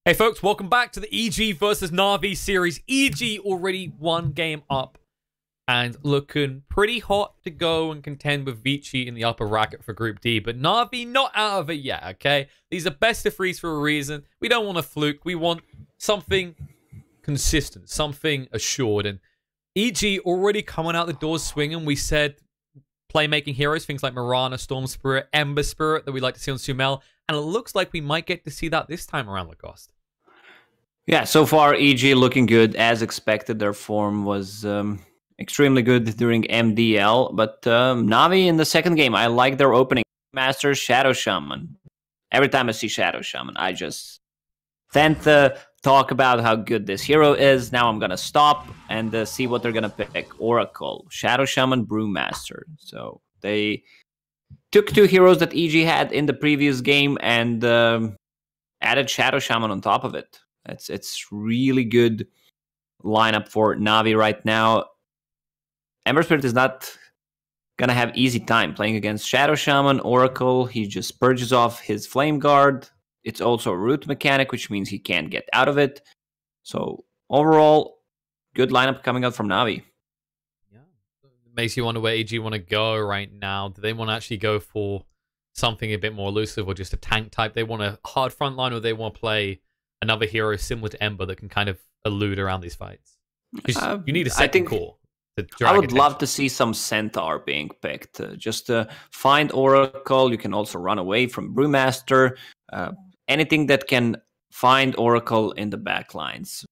Hey folks, welcome back to the EG versus Na'Vi series. EG already one game up and looking pretty hot to go and contend with Vincere in the upper bracket for Group D, but Na'Vi not out of it yet, okay? These are best of threes for a reason. We don't want a fluke. We want something consistent, something assured, and EG already coming out the doors swinging. We said playmaking heroes, things like Mirana, Storm Spirit, Ember Spirit that we like to see on Sumail, and it looks like we might get to see that this time around, Lacoste. Yeah, so far EG looking good as expected. Their form was extremely good during MDL, but Na'Vi in the second game, I like their opening. Master Shadow Shaman. Every time I see Shadow Shaman, I just tend to talk about how good this hero is. Now I'm going to stop and see what they're going to pick. Oracle, Shadow Shaman, Brewmaster. So they took two heroes that EG had in the previous game and added Shadow Shaman on top of it. It's really good lineup for Na'Vi right now. Ember Spirit is not gonna have easy time playing against Shadow Shaman, Oracle. He just purges off his Flame Guard. It's also a root mechanic, which means he can't get out of it. So overall, good lineup coming out from Na'Vi. Yeah, it makes you wonder where EG want to go right now. Do they want to actually go for something a bit more elusive or just a tank type? They want a hard front line, or they want to play another hero similar to Ember that can kind of elude around these fights? You need a second core. I would love to see some Centaur being picked. Just to find Oracle. You can also run away from Brewmaster. Anything that can find Oracle in the backlines.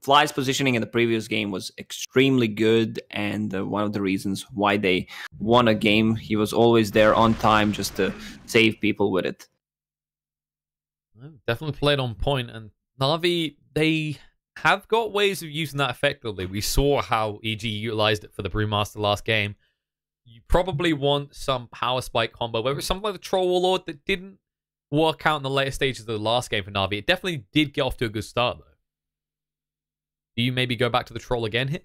Fly's positioning in the previous game was extremely good, and one of the reasons why they won a game. He was always there on time just to save people with it. Definitely played on point, and Na'Vi, they have got ways of using that effectively. We saw how EG utilized it for the Brewmaster last game. You probably want some power spike combo, whether it's something like the Troll Warlord that didn't work out in the later stages of the last game for Na'Vi. It definitely did get off to a good start, though. Do you maybe go back to the Troll again here?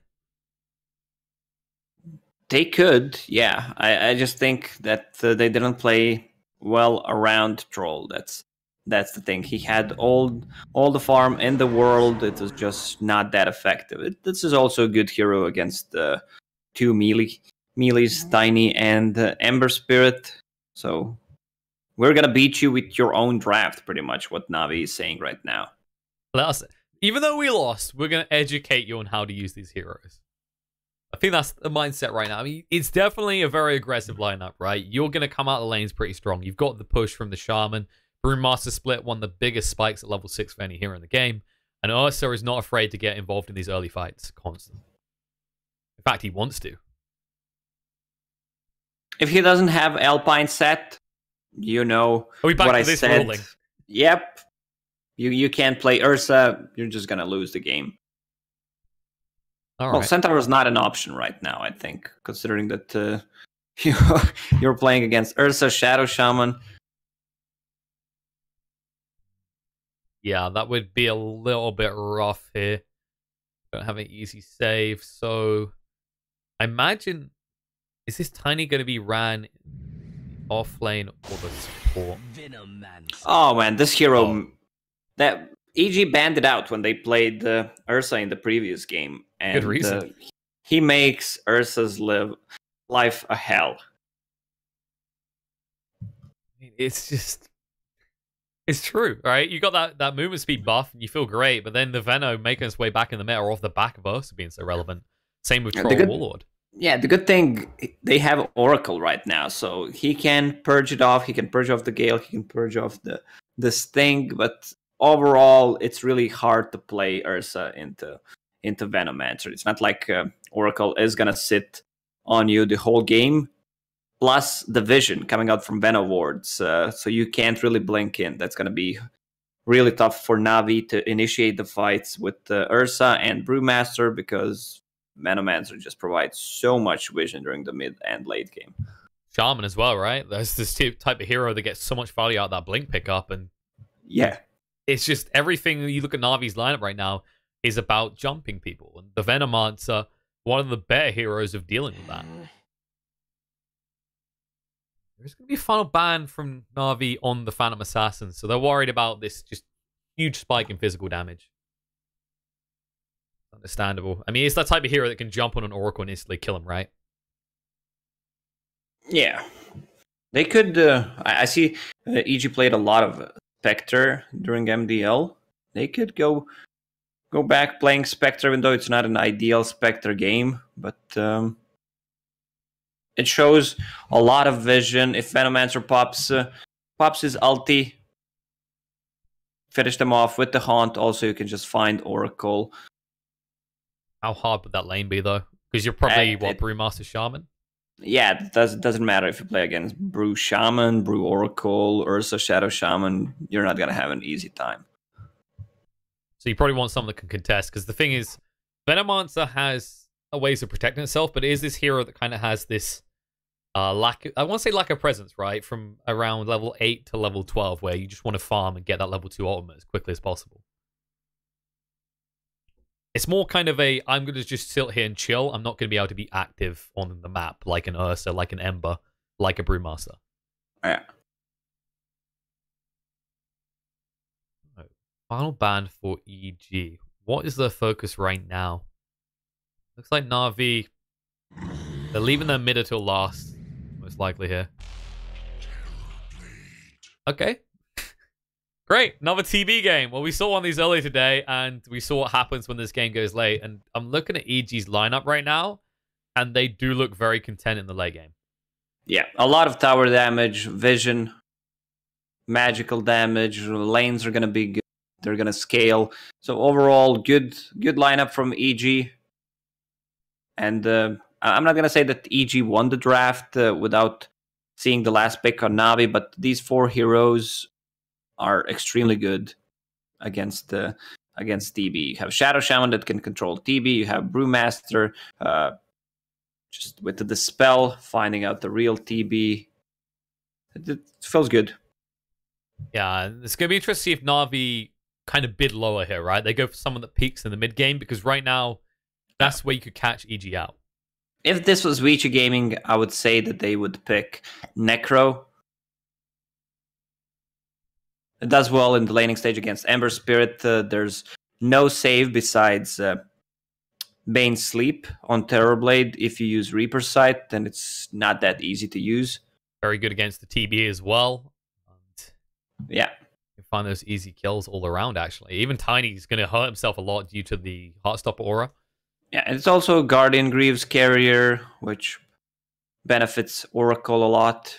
They could, yeah. I just think that they didn't play well around Troll. That's the thing. He had all the farm in the world. It was just not that effective. This is also a good hero against two melees, Tiny and Ember Spirit. So we're gonna beat you with your own draft, pretty much what Na'Vi is saying right now. Even though we lost, we're gonna educate you on how to use these heroes. I think that's the mindset right now. I mean, it's definitely a very aggressive lineup, right? You're gonna come out of the lanes pretty strong. You've got the push from the Shaman. Brewmaster split, one of the biggest spikes at level 6 for any hero in the game. And Ursa is not afraid to get involved in these early fights constantly. In fact, he wants to. If he doesn't have Alpine set, you know what I said. Ruling? Yep. You can't play Ursa, you're just going to lose the game. Well, Centaur is not an option right now, I think, considering that you're playing against Ursa, Shadow Shaman. Yeah, that would be a little bit rough here. Don't have an easy save, so I imagine, is this Tiny going to be ran off lane or the support? Oh man, this hero that EG banned it out when they played Ursa in the previous game, and good reason. He makes Ursa's life a hell. It's just. It's true, right? You got that movement speed buff, and you feel great, but then the Venom making its way back in the meta off the back of Ursa being so relevant. Same with Troll Warlord. Yeah, the good thing, they have Oracle right now, so he can purge it off. He can purge off the Gale. He can purge off the Sting, but overall, it's really hard to play Ursa into Venomancer. It's not like Oracle is going to sit on you the whole game. Plus the vision coming out from Venom wards, so you can't really blink in. That's going to be really tough for Na'Vi to initiate the fights with Ursa and Brewmaster, because Venomancer just provides so much vision during the mid and late game. Shaman as well, right? There's this type of hero that gets so much value out of that blink pickup, and yeah, it's just everything. You look at Na'Vi's lineup right now is about jumping people, and the Venomancer, one of the better heroes of dealing with that. There's going to be a final ban from Na'Vi on the Phantom Assassin, so they're worried about this just huge spike in physical damage. Understandable. I mean, it's that type of hero that can jump on an Oracle and instantly kill him, right? Yeah. They could... I see EG played a lot of Spectre during MDL. They could go back playing Spectre, even though it's not an ideal Spectre game. But it shows a lot of vision. If Venomancer pops his ulti, finish them off with the Haunt. Also, you can just find Oracle. How hard would that lane be, though? Because you're probably, Brewmaster Shaman? Yeah, it doesn't matter if you play against Brew Shaman, Brew Oracle, Ursa Shadow Shaman. You're not going to have an easy time. So you probably want someone that can contest, because the thing is, Venomancer has a ways of protecting itself, but it is this hero that kind of has this lack of presence, right? From around level 8 to level 12, where you just want to farm and get that level 2 ultimate as quickly as possible. It's more kind of a, I'm going to just sit here and chill. I'm not going to be able to be active on the map like an Ursa, like an Ember, like a Brewmaster. Yeah. Final ban for EG. What is their focus right now? Looks like Na'Vi, they're leaving their mid till last, most likely here. Okay. Great, another TB game. Well, we saw one of these earlier today, and we saw what happens when this game goes late. And I'm looking at EG's lineup right now, and they do look very content in the late game. Yeah, a lot of tower damage, vision, magical damage. Lanes are going to be good. They're going to scale. So overall, good lineup from EG. And I'm not going to say that EG won the draft without seeing the last pick on Na'Vi, but these 4 heroes are extremely good against TB. You have Shadow Shaman that can control TB. You have Brewmaster, just with the Dispel, finding out the real TB. It feels good. Yeah, it's going to be interesting to see if Na'Vi kind of bid lower here, right? They go for someone that peaks in the mid game, because right now, that's where you could catch EG out. If this was Vici Gaming, I would say that they would pick Necro. It does well in the laning stage against Ember Spirit. There's no save besides Bane Sleep on Terrorblade. If you use Reaper's Sight, then it's not that easy to use. Very good against the TB as well. And yeah. you find those easy kills all around, actually. Even Tiny's going to hurt himself a lot due to the Heartstopper aura. Yeah, and it's also Guardian Greaves Carrier, which benefits Oracle a lot.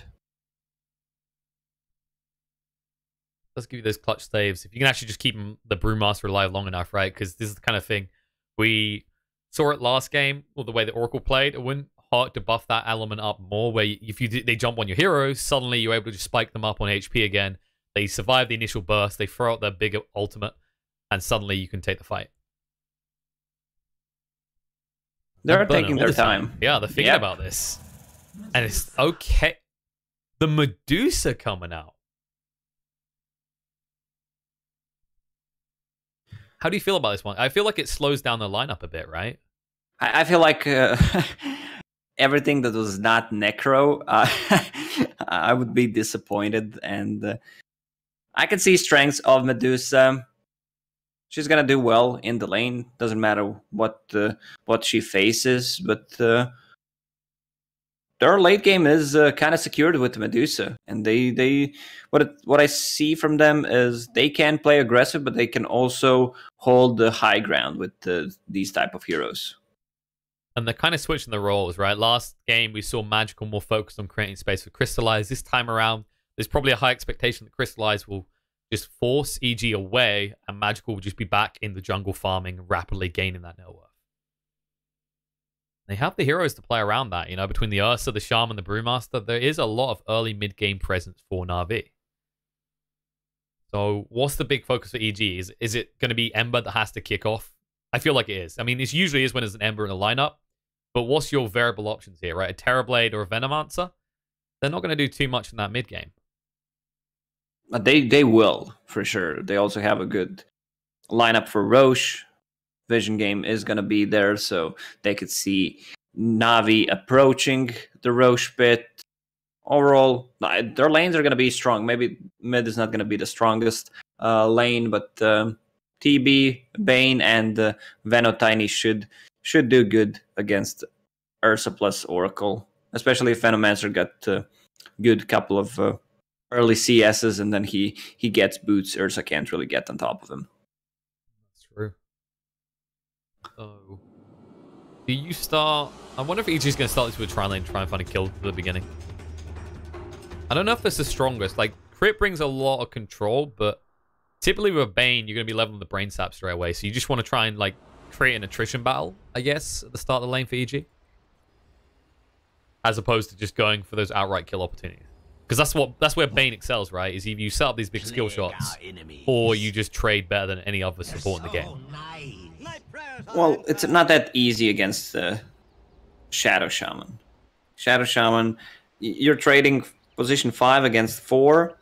Does give you those clutch saves. If you can actually just keep the Brewmaster alive long enough, right? Because this is the kind of thing we saw it last game, or the way that Oracle played. It wouldn't hurt to buff that element up more, where if they jump on your heroes, suddenly you're able to just spike them up on HP again. They survive the initial burst, they throw out their bigger ultimate, and suddenly you can take the fight. They're taking their time. Yeah, they're thinking about this. And it's okay. The Medusa coming out. How do you feel about this one? I feel like it slows down the lineup a bit, right? I feel like everything that was not Necro, I would be disappointed. And I can see strengths of Medusa. She's gonna do well in the lane. Doesn't matter what she faces, but their late game is kind of secured with Medusa, and what I see from them is they can play aggressive, but they can also hold the high ground with these type of heroes. And they're kind of switching the roles, right? Last game we saw Magical more focused on creating space for Crystallize. This time around, there's probably a high expectation that Crystallize will just force EG away, and Magical will just be back in the jungle farming, rapidly gaining that net worth. They have the heroes to play around that, you know, between the Ursa, the Shaman, the Brewmaster. There is a lot of early mid-game presence for Na'Vi. So what's the big focus for EG? Is it going to be Ember that has to kick off? I feel like it is. I mean, it usually is when there's an Ember in the lineup. But what's your variable options here, right? A Terrorblade or a Venomancer? They're not going to do too much in that mid-game. They will, for sure. They also have a good lineup for Roche. Vision game is going to be there, so they could see Na'Vi approaching the Roche pit. Overall, their lanes are going to be strong. Maybe mid is not going to be the strongest. lane, but TB, Bane, and Venotiny should do good against Ursa plus Oracle, especially if Venomancer got a good couple of early CSs, and then he gets boots. Ursa can't really get on top of him. That's true. So, do you start? I wonder if EG's going to start this with a tri lane and try and find a kill at the beginning. I don't know if this is the strongest. Like, crit brings a lot of control, but typically with Bane, you're going to be leveling the brain sap straight away. So you just want to try and, like, create an attrition battle, I guess, at the start of the lane for EG. As opposed to just going for those outright kill opportunities. Because that's where Bane excels, right? Is either you set up these big skill shots, or you just trade better than any other support in the game. Well, it's not that easy against Shadow Shaman. Shadow Shaman, you're trading position 5 against 4,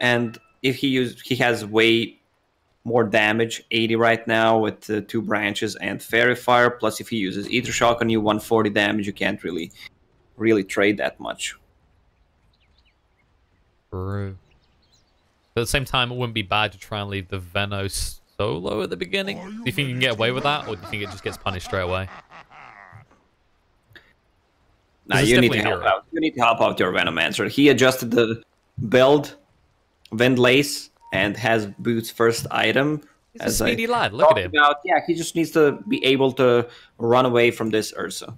and if he has way more damage, 80 right now with 2 branches and Fairy Fire, plus if he uses Ether Shock on you, 140 damage, you can't really trade that much. True. But at the same time, it wouldn't be bad to try and leave the Venos solo at the beginning. Do you think you can get away with that, or do you think it just gets punished straight away? Nah, you need to help out. You need to help out your Venomancer. He adjusted the build, Windlace, and has Boots' first item. He's a speedy lad. Look at him. Yeah, he just needs to be able to run away from this Ursa.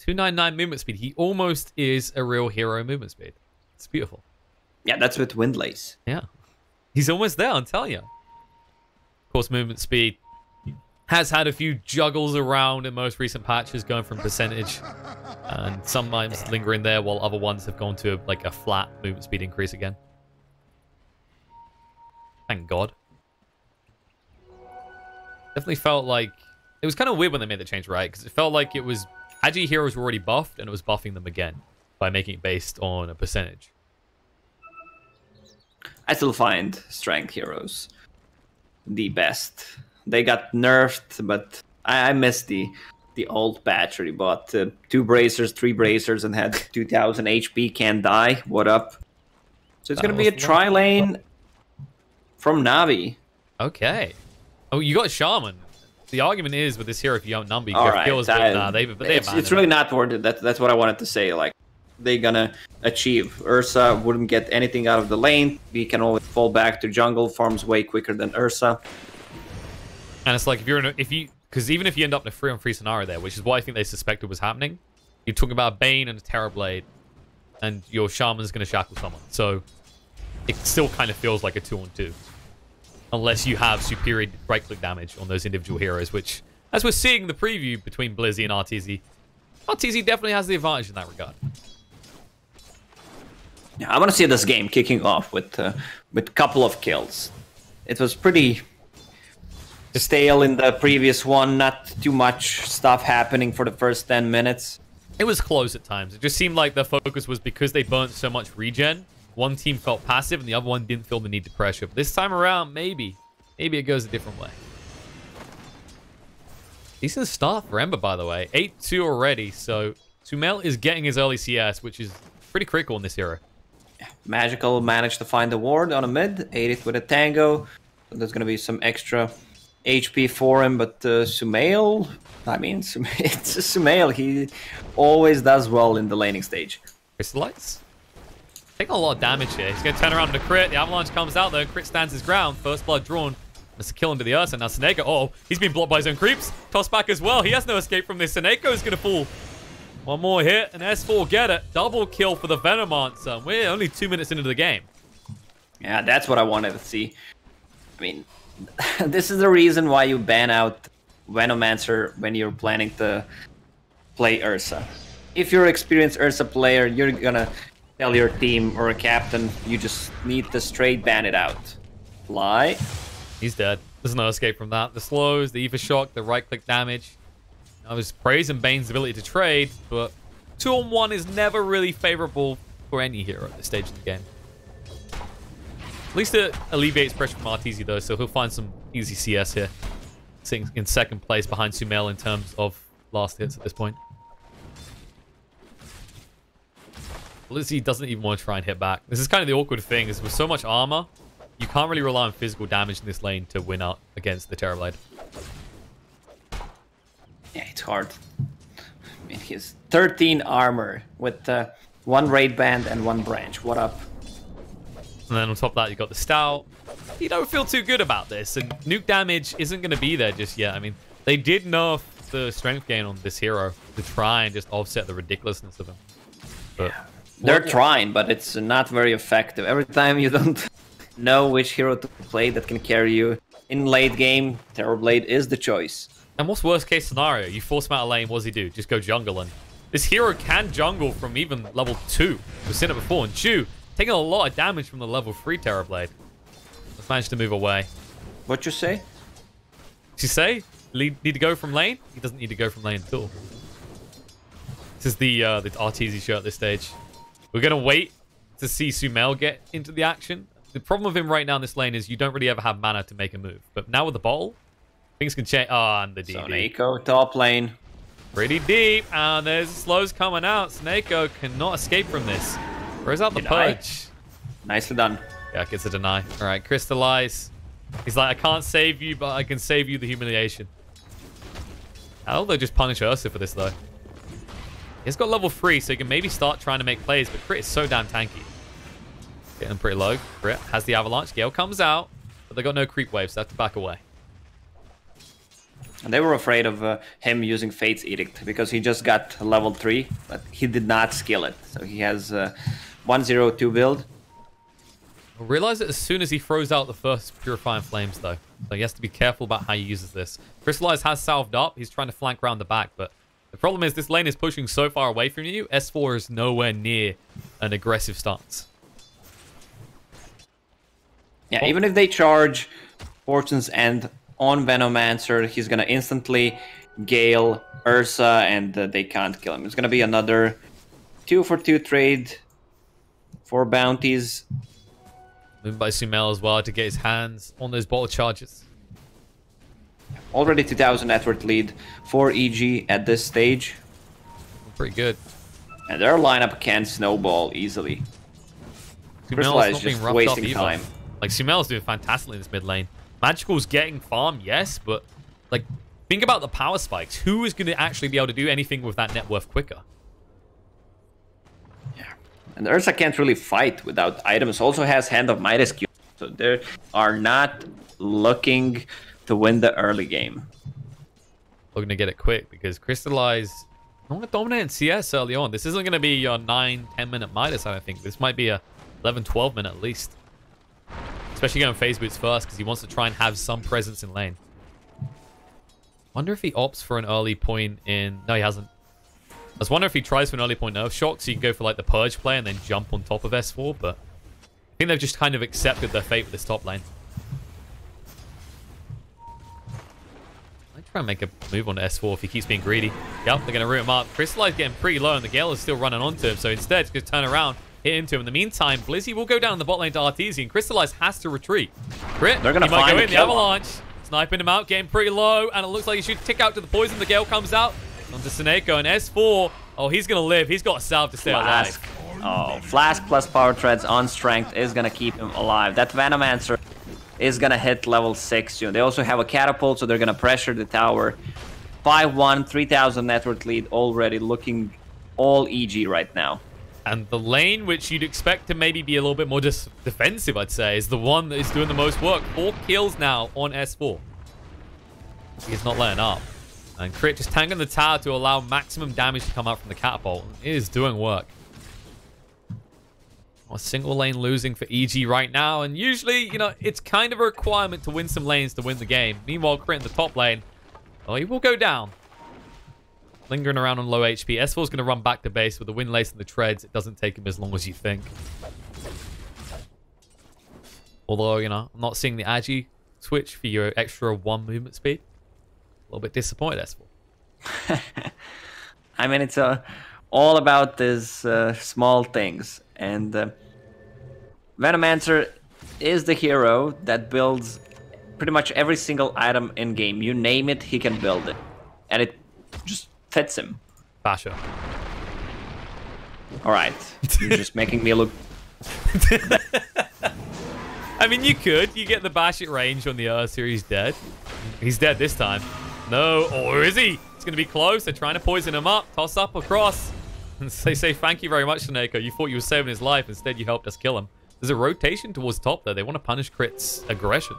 299 movement speed. He almost is a real hero movement speed. It's beautiful. Yeah, that's with Windlace. Yeah. He's almost there, I'm telling you. Of course, movement speed has had a few juggles around in most recent patches, going from percentage and sometimes lingering there, while other ones have gone to like a flat movement speed increase again. Thank God. Definitely felt like it was kind of weird when they made the change, right? Because it felt like it was Agi heroes were already buffed, and it was buffing them again by making it based on a percentage. I still find strength heroes the best. They got nerfed, but I miss the old patch where you bought 2 bracers, 3 bracers, and had 2000 HP, can't die. What up? So it's going to be a tri-lane from Navi. Okay. Oh, you got Shaman. The argument is with this hero, if you don't number, you All get kills. Nah, it's really not worth it. That's what I wanted to say. Like, they're gonna achieve. Ursa wouldn't get anything out of the lane. We can always fall back to jungle. Farms way quicker than Ursa. And it's like because even if you end up in a 3-on-3 scenario there, which is what I think they suspected was happening, you're talking about a Bane and a Terrorblade, and your Shaman's gonna shackle someone. So it still kind of feels like a 2-on-2. Unless you have superior right-click damage on those individual heroes, which, as we're seeing the preview between Blizzy and RTZ, RTZ definitely has the advantage in that regard. Yeah, I want to see this game kicking off with a couple of kills. It was pretty stale in the previous one, not too much stuff happening for the first 10 minutes. It was close at times. It just seemed like the focus was because they burnt so much regen. One team felt passive and the other one didn't feel the need to pressure. But this time around, maybe it goes a different way. Decent start for Ember, by the way. 8-2 already, so Sumail is getting his early CS, which is pretty critical in this hero. Magical managed to find the ward on a mid, ate it with a tango. So there's going to be some extra HP for him, but Sumail, it's Sumail. He always does well in the laning stage. Crystallites. Taking a lot of damage here. He's going to turn around to crit. The Avalanche comes out though. Crit stands his ground. First blood drawn. That's a kill into the Ursa. Now Seneko. Oh, he's been blocked by his own creeps. Tossed back as well. He has no escape from this. Seneko is going to fall. One more hit, and S4 get it. Double kill for the Venomancer. We're only 2 minutes into the game. Yeah, that's what I wanted to see. I mean, this is the reason why you ban out Venomancer when you're planning to play Ursa. If you're an experienced Ursa player, you're gonna tell your team or a captain, you just need to straight ban it out. Fly. He's dead. There's no escape from that. The slows, the Ether Shock, the right-click damage. I was praising Bane's ability to trade, but 2-on-1 is never really favorable for any hero at this stage of the game. At least it alleviates pressure from RTZ though, so he'll find some easy CS here. Sitting in second place behind Sumail in terms of last hits at this point. Blizzy doesn't even want to try and hit back. This is kind of the awkward thing, is with so much armor, you can't really rely on physical damage in this lane to win out against the Terrorblade. Yeah, it's hard. I mean, he's 13 armor with 1 raid band and 1 branch. What up? And then on top of that, you've got the Stout. You don't feel too good about this, and nuke damage isn't going to be there just yet. I mean, they did nerf the strength gain on this hero to try and just offset the ridiculousness of him. But they're trying, but it's not very effective. Every time you don't know which hero to play that can carry you in late game, Terrorblade is the choice. And what's worst case scenario? You force him out of lane, what does he do? Just go jungle. And this hero can jungle from even level 2. We've seen it before. And Chu taking a lot of damage from the level 3 Terrorblade. Let's manage to move away. What you say? Did you say? Need to go from lane? He doesn't need to go from lane at all. This is the Arteezy show at this stage. We're going to wait to see Sumail get into the action. The problem with him right now in this lane is you don't really ever have mana to make a move. But now with the bottle, things can change. Oh, and the DD. So Snako, top lane. Pretty deep. And there's slows coming out. Snako cannot escape from this. Throws out the purge. Nicely done. Yeah, gets a deny. All right, Crystallize. He's like, I can't save you, but I can save you the humiliation. How will they just punish Ursa for this, though? He's got level 3, so he can maybe start trying to make plays, but Crit is so damn tanky. Getting pretty low. Crit has the Avalanche. Gale comes out, but they got no creep waves, so they have to back away. And they were afraid of him using Fate's Edict, because he just got level 3, but he did not skill it. So he has 1-0-2 build. I realize it as soon as he throws out the first Purifying Flames, though. So he has to be careful about how he uses this. Crystallize has salved up. He's trying to flank around the back, but the problem is this lane is pushing so far away from you. S4 is nowhere near an aggressive stance. Yeah, even if they charge Fortune's End on Venomancer, he's going to instantly Gale Ursa, and they can't kill him. It's going to be another 2-for-2 trade, 4 bounties. Moved by Sumail as well to get his hands on those bottle charges. Already 2,000 net worth lead for EG at this stage. Pretty good. And their lineup can snowball easily. Crystallize is just wasting time. Like, Sumail's doing fantastically in this mid lane. Magical's getting farm, yes, but like, think about the power spikes. Who is going to actually be able to do anything with that net worth quicker? Yeah. And Ursa can't really fight without items. Also has Hand of Midas Q. So they are not looking to win the early game. Looking to get it quick because Crystallize not going to dominate in CS early on. This isn't going to be your 9-10 minute Midas, I don't think. This might be a 11-12 minute at least. Especially going phase boots first because he wants to try and have some presence in lane. Wonder if he opts for an early point in... No, he hasn't. I was wondering if he tries for an early point nerf shock so you can go for like the Purge play and then jump on top of S4, but I think they've just kind of accepted their fate with this top lane. I try and make a move on S4 if he keeps being greedy. Yep, they're going to root him up. Crystallize getting pretty low and the Gale is still running onto him, so instead it's going to turn around, hit into him. In the meantime, Blizzy will go down in the bot lane to Arteezy and Crystallize has to retreat. Crit, they're going to might go in the Avalanche. Sniping him out, getting pretty low, and it looks like he should tick out to the poison. The Gale comes out onto Snako, and S4, oh, he's going to live. He's got a salve to stay alive. Oh, Flask plus Power Treads on Strength is going to keep him alive. That Venomancer is going to hit level 6 soon. They also have a Catapult, so they're going to pressure the tower. 5-1, 3,000 net worth lead already, looking all EG right now. And the lane, which you'd expect to maybe be a little bit more defensive, I'd say, is the one that is doing the most work. 4 kills now on S4. He's not letting up. And Crit just tanking the tower to allow maximum damage to come out from the Catapult. It is doing work. A single lane losing for EG right now. And usually, you know, it's kind of a requirement to win some lanes to win the game. Meanwhile, Crit in the top lane, oh, he will go down. Lingering around on low HP. S4 is going to run back to base with the Wind Lace and the Treads. It doesn't take him as long as you think. Although, you know, I'm not seeing the Agi switch for your extra 1 movement speed. A little bit disappointed, S4. I mean, it's all about these small things. And Venomancer is the hero that builds pretty much every single item in game. You name it, he can build it. And it just fits him. Basha. All right. You're just making me look... I mean, you could. You get the bash at range on the Ursa. He's dead. He's dead this time. No. Or is he? It's going to be close. They're trying to poison him up. Toss up across. And they say, thank you very much, Snako. You thought you were saving his life. Instead, you helped us kill him. There's a rotation towards top, though. They want to punish Crit's aggression.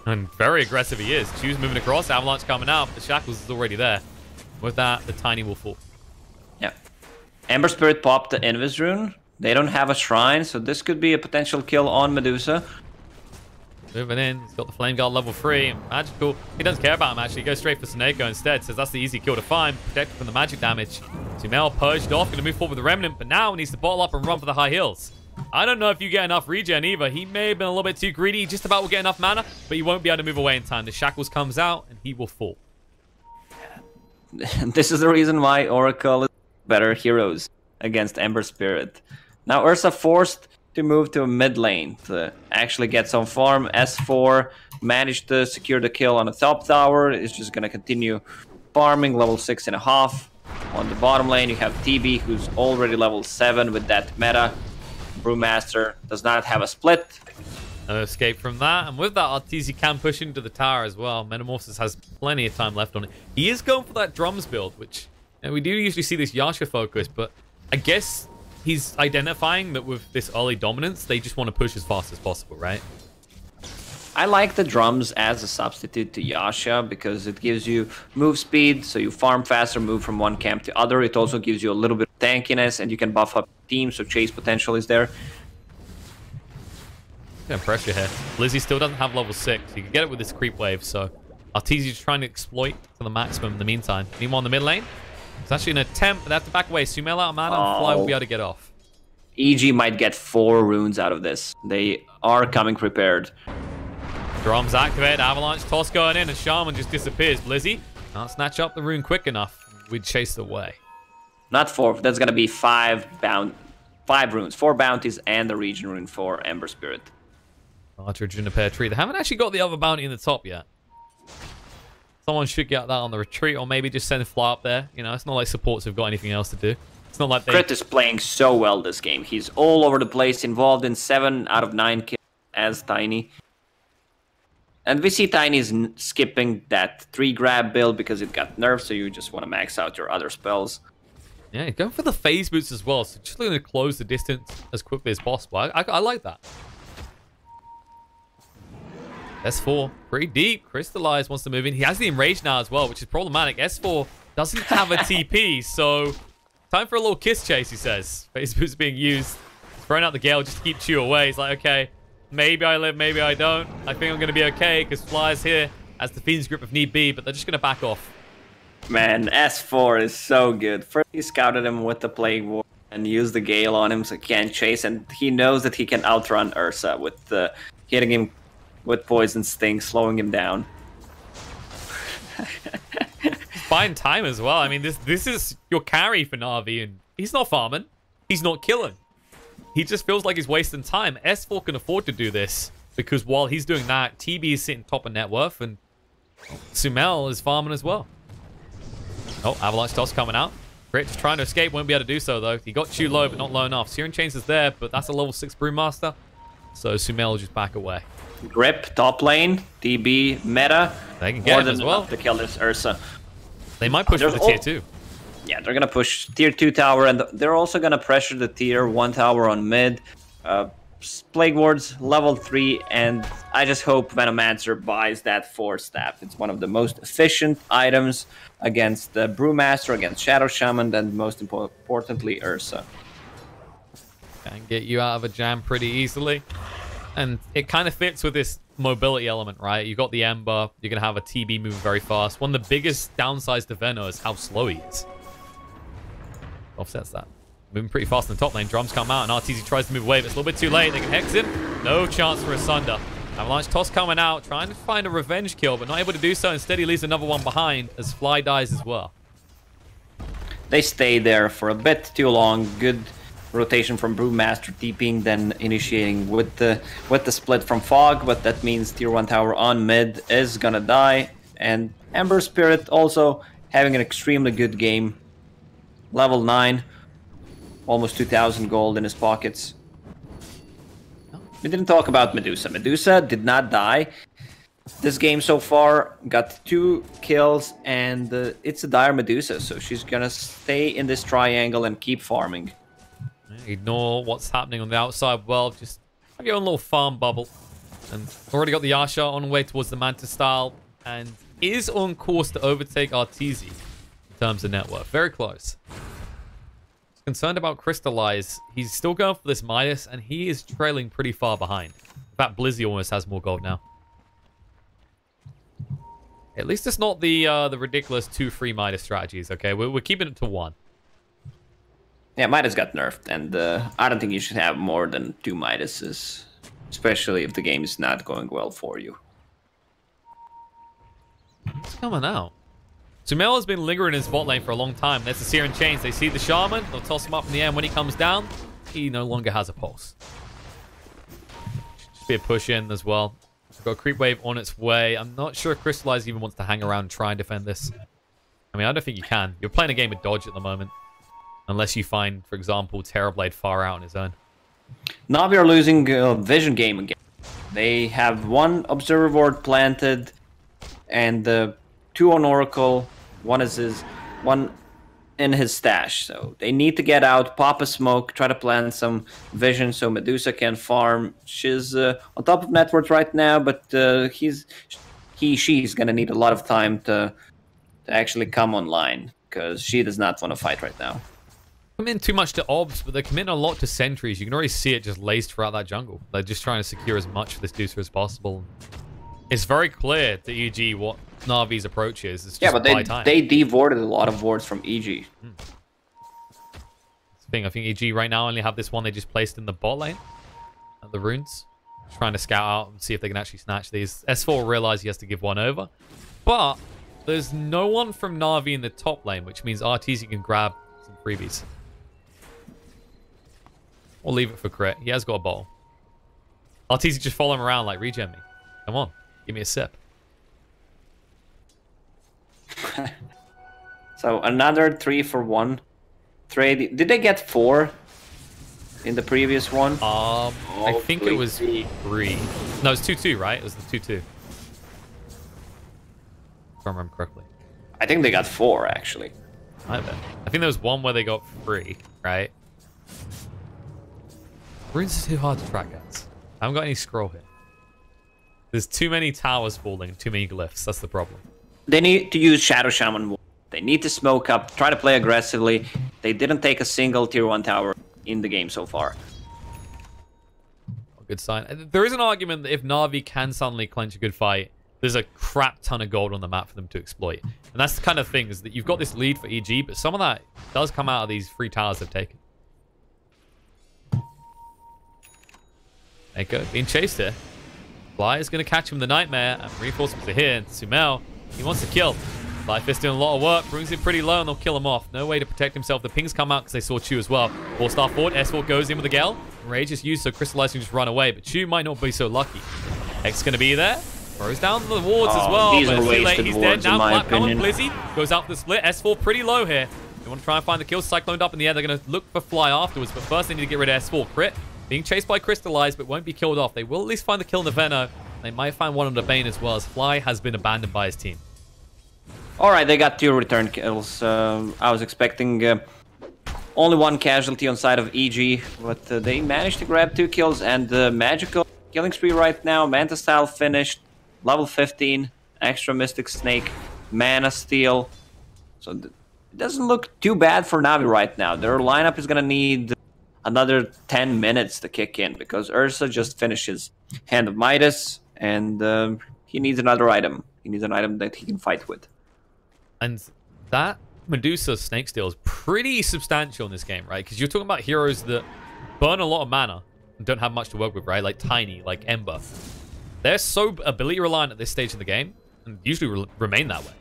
And very aggressive he is. Choose moving across. Avalanche coming out. But the Shackles is already there. With that, the Tiny will fall. Yeah. Ember Spirit popped the Invis rune. They don't have a shrine, so this could be a potential kill on Medusa. Moving in. He's got the Flame Guard level 3. Magical. He doesn't care about him, actually. He goes straight for Snako instead. Says that's the easy kill to find. Protected from the magic damage. Sumail purged off. Going to move forward with the Remnant, but now needs to bottle up and run for the high hills. I don't know if you get enough regen either. He may have been a little bit too greedy. Just about will get enough mana, but he won't be able to move away in time. The Shackles comes out, and he will fall. This is the reason why Oracle is better heroes against Ember Spirit. Now Ursa forced to move to a mid lane to actually get some farm. S4 managed to secure the kill on the top tower. It's just going to continue farming, level 6.5. On the bottom lane, you have TB, who's already level 7 with that meta. Brewmaster does not have a split. No escape from that. And with that, Arteezy can push into the tower as well. Metamorphosis has plenty of time left on it. He is going for that drums build, which we do usually see this Yasha focus, but I guess he's identifying that with this early dominance, they just want to push as fast as possible, right? I like the drums as a substitute to Yasha because it gives you move speed, so you farm faster, move from one camp to other. It also gives you a little bit of tankiness, and you can buff up team, so chase potential is there. Yeah, pressure here. Lizzie still doesn't have level 6. You can get it with this creep wave, so Arteezy's trying to exploit to the maximum in the meantime. Meanwhile, in the mid lane, it's actually an attempt, but they have to back away. Sumail out of mana, and Fly will be able to get off. EG might get 4 runes out of this. They are coming prepared. Drums activate, Avalanche toss going in, and Shaman just disappears. Blizzy can't snatch up the rune quick enough. We'd chase away. Not 4. That's going to be 5 runes. 4 bounties and the region rune for Ember Spirit. Larger Juniper tree. They haven't actually got the other bounty in the top yet. Someone should get that on the retreat, or maybe just send Fly up there. You know, it's not like supports have got anything else to do. It's not like they... Crit is playing so well this game. He's all over the place, involved in 7 out of 9 kills as Tiny. And we see Tiny's skipping that 3 grab build because it got nerfed, so you just want to max out your other spells. Yeah, going for the phase boots as well, so just looking to close the distance as quickly as possible. I like that. S4, pretty deep. Crystallize wants to move in. He has the Enrage now as well, which is problematic. S4 doesn't have a TP, so time for a little kiss chase, he says. Phase boots being used. Throwing out the Gale just to keep Chew away. He's like, okay, maybe I live, maybe I don't. I think I'm going to be okay because Fly's here as the Fiend's grip if need be, but they're just going to back off. Man, S4 is so good. First, he scouted him with the Plague Ward and used the Gale on him so he can't chase, and he knows that he can outrun Ursa with hitting him with Poison Sting, slowing him down. He's buying time as well. I mean, this is your carry for Na'Vi, and he's not farming. He's not killing. He just feels like he's wasting time. S4 can afford to do this because while he's doing that, TB is sitting top of net worth, and Sumail is farming as well. Oh, Avalanche toss coming out. Crit just trying to escape. Won't be able to do so, though. He got too low, but not low enough. Searing Chains is there, but that's a level 6 Brewmaster. So Sumail will just back away. Grip, top lane, TB, meta. They can get him as well to kill this Ursa. They might push for the tier 2. Yeah, they're going to push tier 2 tower, and they're also going to pressure the tier 1 tower on mid. Plague Wards, level 3, and I just hope Venomancer buys that 4 staff. It's one of the most efficient items against the Brewmaster, against Shadow Shaman, and most importantly, Ursa. Can get you out of a jam pretty easily. And it kind of fits with this mobility element, right? You got the Ember, you're going to have a TB move very fast. One of the biggest downsides to Veno is how slow he is. Offsets that. Moving pretty fast in the top lane. Drums come out, and Arteezy tries to move away, but it's a little bit too late. They can hex him. No chance for a Sunder. Avalanche toss coming out, trying to find a revenge kill, but not able to do so. Instead, he leaves another one behind as Fly dies as well. They stay there for a bit too long. Good rotation from Brewmaster, TPing, then initiating with the split from Fog, but that means tier 1 tower on mid is gonna die. And Ember Spirit also having an extremely good game. Level 9, almost 2,000 gold in his pockets. We didn't talk about Medusa. Medusa did not die this game so far. Got 2 kills, and it's a dire Medusa, so she's gonna stay in this triangle and keep farming. Ignore what's happening on the outside world. Just have your own little farm bubble. And already got the Yasha on the way towards the Manta style, and is on course to overtake Arteezy in terms of net worth. Very close. Concerned about Crystallize. He's still going for this Midas, and he is trailing pretty far behind. In fact, Blizzy almost has more gold now. At least it's not the ridiculous 2 free Midas strategies, okay? We're keeping it to 1. Yeah, Midas got nerfed, and I don't think you should have more than 2 Midases, especially if the game is not going well for you. What's coming out? Sumail has been lingering in his bot lane for a long time. There's the Seer and Chains. They see the Shaman. They'll toss him up in the air, and when he comes down, he no longer has a pulse. Should be a push in as well. We've got a creep wave on its way. I'm not sure if Crystallize even wants to hang around and try and defend this. I mean, I don't think you can. You're playing a game of dodge at the moment. Unless you find, for example, Terrorblade far out on his own. Na'Vi are losing vision game again. They have 1 Observer Ward planted, and 2 on Oracle. 1 in his stash. So they need to get out, pop a smoke, try to plant some vision so Medusa can farm. She's on top of net worth right now, but she's gonna need a lot of time to actually come online, because she does not want to fight right now. Commit too much to obs, but they're committing a lot to sentries. You can already see it just laced throughout that jungle. They're just trying to secure as much of this Deucer as possible. It's very clear to EG what Na'Vi's approach is. It's just yeah, but they de-warded a lot of wards from EG. That's the thing. I think EG right now only have this one they just placed in the bot lane at the runes. Trying to scout out and see if they can actually snatch these. S4 realize he has to give one over. But there's no one from Na'Vi in the top lane, which means Arteezy can grab some freebies. Or leave it for crit. He has got a bottle. Arteezy just follow him around like, regen me. Come on. Give me a sip. So another 3 for 1 trade. Did they get 4 in the previous one? I think it was 3. No, it's 2-2, right? It was the 2-2. If I remember correctly. I think they got 4, actually. I bet. I think there was one where they got 3, right? Runes is too hard to track, guys. I haven't got any scroll here. There's too many towers falling, too many glyphs. That's the problem. They need to use Shadow Shaman more. They need to smoke up, try to play aggressively. They didn't take a single tier 1 tower in the game so far. Good sign. There is an argument that if Na'Vi can suddenly clench a good fight, there's a crap ton of gold on the map for them to exploit. And that's the kind of thing, is that you've got this lead for EG, but some of that does come out of these free towers they've taken. Echo being chased here. Fly is going to catch him the Nightmare, and reinforcements are here. And Sumail, he wants to kill. Life is doing a lot of work, brings it pretty low, and they'll kill him off. No way to protect himself. The pings come out because they saw Chu as well. 4-star forward, S4 goes in with the Gale. Rage is used so Crystallize can just run away, but Chu might not be so lucky. X going to be there. Throws down the wards as well. These but are it's too late. wasted He's wards, dead now. in my Black opinion. Blizzy goes out for the split. S4 pretty low here. They want to try and find the kill. Cycloned up in the air. They're going to look for Fly afterwards, but first they need to get rid of S4. Crit being chased by Crystallize, but won't be killed off. They will at least find the kill in the Veno. They might find one on the Bane as well, as Fly has been abandoned by his team. Alright, they got 2 return kills. I was expecting only 1 casualty on side of EG, but they managed to grab 2 kills, and magical killing spree right now. Manta style finished, level 15, extra Mystic Snake, Mana Steal. So it doesn't look too bad for Na'Vi right now. Their lineup is gonna need another 10 minutes to kick in, because Ursa just finished his Hand of Midas, and he needs another item. He needs an item that he can fight with. And that Medusa Snake Steal is pretty substantial in this game, right? Because you're talking about heroes that burn a lot of mana and don't have much to work with, right? Like Tiny, like Ember. They're so ability reliant at this stage of the game, and usually remain that way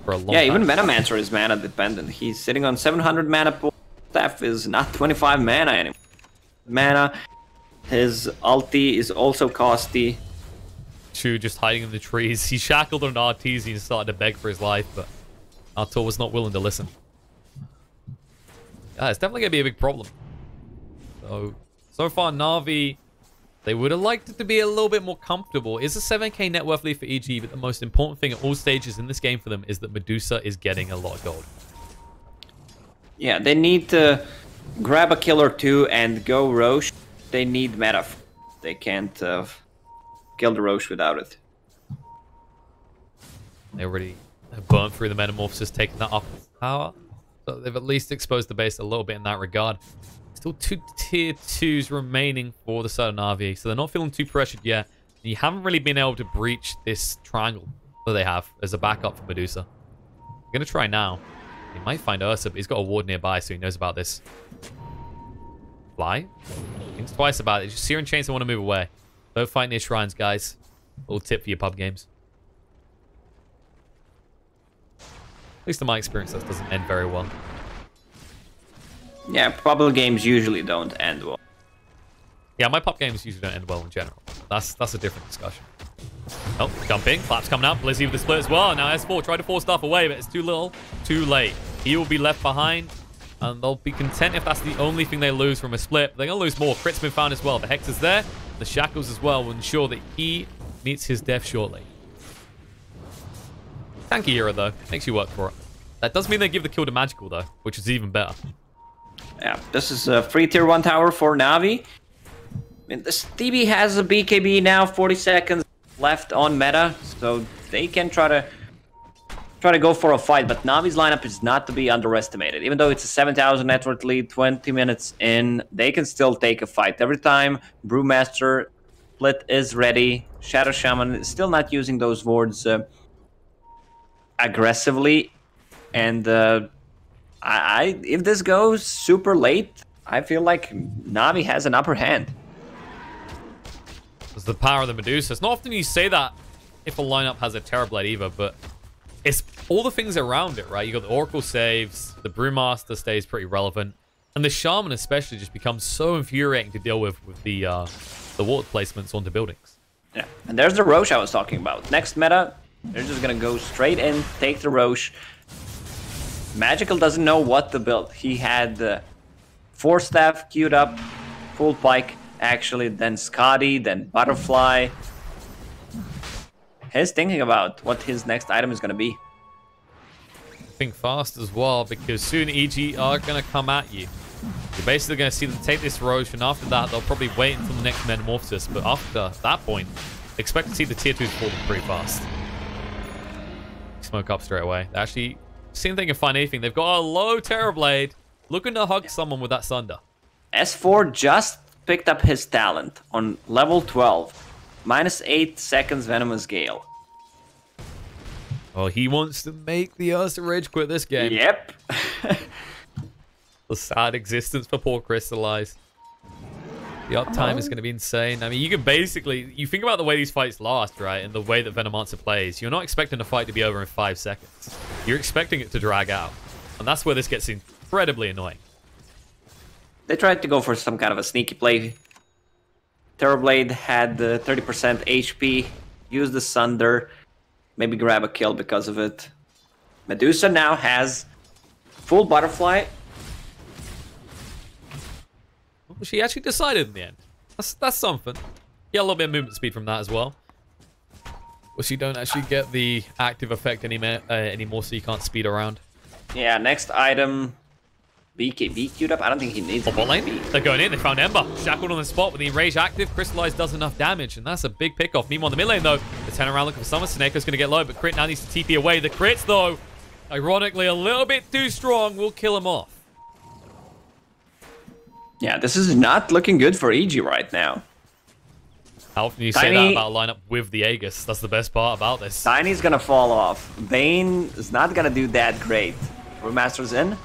for a long time. Yeah, even Venomancer is mana dependent. He's sitting on 700 mana pool. Staff is not 25 mana anymore. Mana, his ulti is also costly. Chu just hiding in the trees. He shackled on Arteezy and started to beg for his life, but Artur was not willing to listen. Yeah, it's definitely going to be a big problem. So far, Na'Vi They would have liked it to be a little bit more comfortable. It's a 7k net worth lead for EG, but the most important thing at all stages in this game for them is that Medusa is getting a lot of gold. Yeah, they need to grab a kill or two and go Roche. They need meta. They can't kill the Roche without it. They already have burned through the Metamorphosis, taking that up power. So they've at least exposed the base a little bit in that regard. Still 2 tier 2s remaining for the side of Na'Vi, so they're not feeling too pressured yet. And you haven't really been able to breach this triangle that they have as a backup for Medusa. I'm going to try now. He might find Ursa, but he's got a ward nearby, so he knows about this. Fly? Thinks twice about it. Just Seer and Chains want to move away. Don't fight near shrines, guys. Little tip for your pub games. At least in my experience, that doesn't end very well. Yeah, probably games usually don't end well. Yeah, my pub games usually don't end well in general. That's a different discussion. Oh, jumping. Clap's coming out. Blizzy with the split as well. Now S4 tried to force stuff away, but it's too little, too late. He will be left behind, and they'll be content if that's the only thing they lose from a split. They're going to lose more. Crit's been found as well. The Hex is there. The Shackles as well will ensure that he meets his death shortly. Tanky era, though. Makes you work for it. That does mean they give the kill to Magical, though, which is even better. Yeah, this is a free tier 1 tower for Na'Vi. I mean, this TB has a BKB now, 40 seconds left on meta, so they can try to go for a fight, but Na'Vi's lineup is not to be underestimated. Even though it's a 7,000 net worth lead, 20 minutes in, they can still take a fight. Every time Brewmaster split is ready, Shadow Shaman is still not using those wards aggressively, and if this goes super late, I feel like Na'Vi has an upper hand. It's the power of the Medusa. It's not often you say that if a lineup has a Terrorblade either, but it's all the things around it, right? You got the Oracle saves, the Brewmaster stays pretty relevant, and the Shaman especially just becomes so infuriating to deal with the water placements onto buildings. Yeah, and there's the Roche I was talking about. Next meta, they're just gonna go straight in, take the Roche. Magical doesn't know what to build. He had the 4 staff queued up, full pike actually, then Scotty, then Butterfly. He's thinking about what his next item is going to be. Think fast as well, because soon EG are going to come at you. You're basically going to see them take this Roche, and after that, they'll probably wait until the next Metamorphosis. But after that point, expect to see the tier 2s fall pretty fast. Smoke up straight away. They actually see if they can find anything. They've got a low Terrorblade, looking to hug someone with that Sunder. S4 just picked up his talent on level 12. -8 seconds Venomous Gale. Oh, he wants to make the Ursa Rage quit this game. Yep. The sad existence for poor Crystallize. The uptime is going to be insane. I mean, you can basically... You think about the way these fights last, right? And the way that Venomancer plays. You're not expecting a fight to be over in 5 seconds. You're expecting it to drag out. And that's where this gets incredibly annoying. They tried to go for some kind of a sneaky play. Terrorblade had 30% HP. Use the Sunder. Maybe grab a kill because of it. Medusa now has full Butterfly. She actually decided in the end. That's something. Get a little bit of movement speed from that as well. But she don't actually get the active effect anymore, so you can't speed around. Yeah, next item. BKB queued up. I don't think he needs bot lane. They're going in. They found Ember. Shackled on the spot with the Enrage active. Crystallize does enough damage, and that's a big pick-off. Meanwhile, in the mid lane, though, they turn around looking for someone. Seneca's going to get low, but Crit now needs to TP away. The Crits, though, ironically, a little bit too strong, will kill him off. Yeah, this is not looking good for EG right now. How often do you say that about a lineup with the Aegis? That's the best part about this. Tiny's going to fall off. Bane is not going to do that great. Brewmaster's in.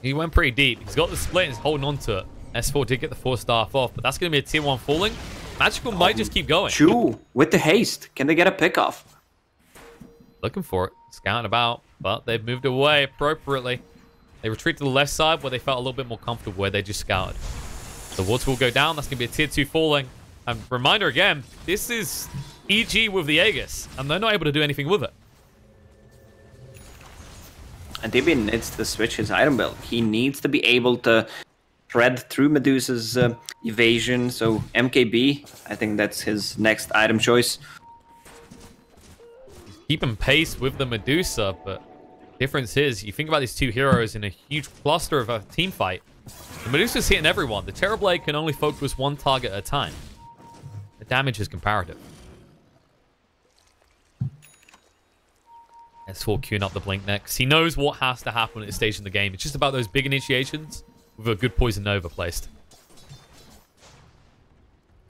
He went pretty deep. He's got the split and he's holding on to it. S4 did get the 4-staff off, but that's going to be a tier 1 falling. Magical might just keep going. Chu with the haste. Can they get a pick off? Looking for it. Scouting about, but they've moved away appropriately. They retreat to the left side where they felt a little bit more comfortable, where they just scouted. The water will go down. That's going to be a tier 2 falling. And reminder again, this is EG with the Aegis, and they're not able to do anything with it. And DB needs to switch his item build. He needs to be able to thread through Medusa's evasion. So MKB, I think that's his next item choice. He's keeping pace with the Medusa, but difference is, you think about these two heroes in a huge cluster of a team fight. The Medusa's hitting everyone. The Terrorblade can only focus one target at a time. The damage is comparative. S4 queuing up the Blink next. He knows what has to happen at this stage in the game. It's just about those big initiations with a good Poison Nova placed.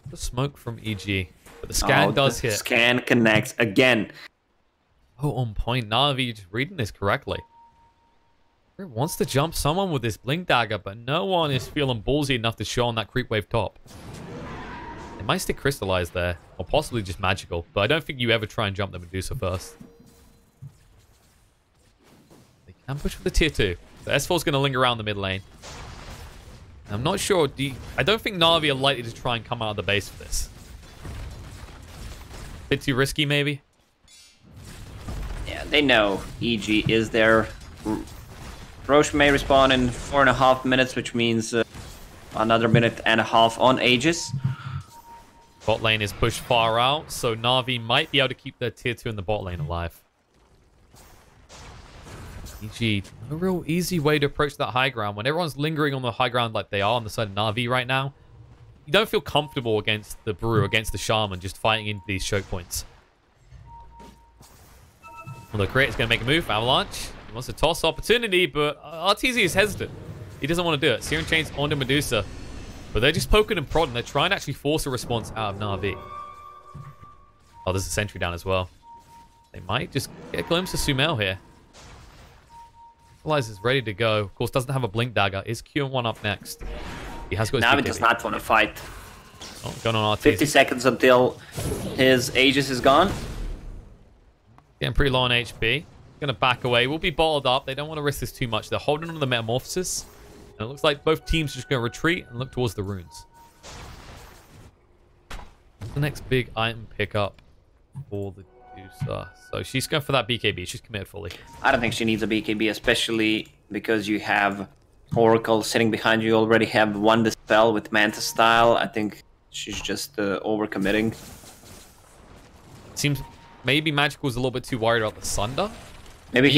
The smoke from EG. But the scan does hit. Scan connects again. Oh, on point. Na'Vi just reading this correctly. He wants to jump someone with this Blink Dagger, but no one is feeling ballsy enough to show on that creep wave top. It might stick Crystallized there, or possibly just Magical, but I don't think you ever try and jump the Medusa first. They can push for the tier 2. So S4's going to linger around the mid lane. I'm not sure. I don't think Na'Vi are likely to try and come out of the base for this. Bit too risky, maybe? Yeah, they know EG is there. Roche may respawn in 4.5 minutes, which means another minute and a half on Aegis. Bot lane is pushed far out, so Na'Vi might be able to keep their tier 2 in the bot lane alive. EG, no real easy way to approach that high ground. When everyone's lingering on the high ground like they are on the side of Na'Vi right now, you don't feel comfortable against the Brew, against the Shaman, just fighting into these choke points. Although Creator's going to make a move, Avalanche. He wants to toss opportunity, but RTZ is hesitant. He doesn't want to do it. Searing Chains onto Medusa. But they're just poking and prodding. They're trying to actually force a response out of Na'Vi. Oh, there's a sentry down as well. They might just get a glimpse of Sumail here. Is ready to go. Of course, doesn't have a Blink Dagger. Is queuing one up next. He has got his Na'Vi does not want to fight. Oh, going on RTZ. 50 seconds until his Aegis is gone. Getting pretty low on HP. Going to back away. We'll be bottled up. They don't want to risk this too much. They're holding on to the Metamorphosis. And it looks like both teams are just going to retreat and look towards the runes. The next big item pickup for the Medusa. So she's going for that BKB. She's committed fully. I don't think she needs a BKB, especially because you have Oracle sitting behind you. You already have one Dispel with Mantis style. I think she's just overcommitting. Seems maybe Magical's a little bit too worried about the Sunder. Maybe